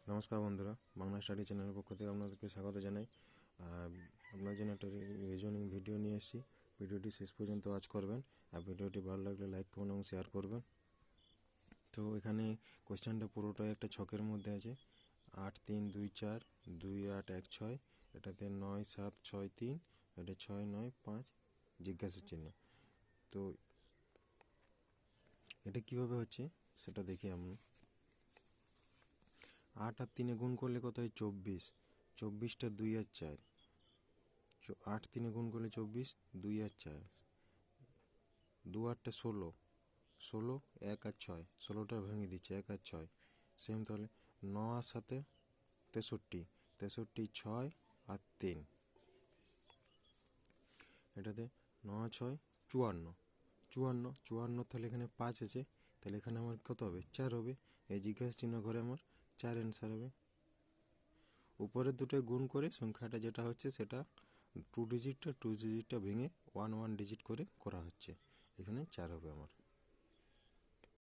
নমস্কার বন্ধুরা, বাংলা স্টাডি চ্যানেলের পক্ষ থেকে আপনাদেরকে স্বাগত জানাই। আপনার জন্য একটা রিজনিং ভিডিও নিয়ে এসেছি। ভিডিওটি শেষ পর্যন্ত ওয়াচ করবেন, আর ভিডিওটি ভালো লাগলে লাইক করুন এবং শেয়ার করবেন। তো এখানে কোয়েশ্চেনটা পুরোটাই একটা ছকের মধ্যে আছে। 8 3 2 4 2 8 1 6, এটাতে 9 7 6 3, এটা 6 9 5 জিজ্ঞাসা চিহ্ন। তো এটা কিভাবে হচ্ছে সেটা দেখি আমরা। 8 আর 3 গুণ করলে কত হয়? 24। 24টা 2 আর 4, 8 3 গুণ করলে 24, 2 আর 4, 2 8টা 16, 16 1 আর 6, 16টা ভেঙে দিচ্ছে 1 আর 6 সেম। তাহলে 9 আর 7 63, 63 6 আর 3, এটাতে 9 6 54, 54 54, তাহলে এখানে 5 আছে, তাহলে এখানে আমার কত হবে? 4 হবে। এই জিজ্ঞাসা চিহ্ন ঘরে আমার 4 অ্যান্সার হবে। উপরের দুটোয় গুণ করে সংখ্যাটা যেটা হচ্ছে সেটা 2 ডিজিটটা ভেঙে 1 1 ডিজিট করে করা হচ্ছে, এখানে 4 হবে আমার।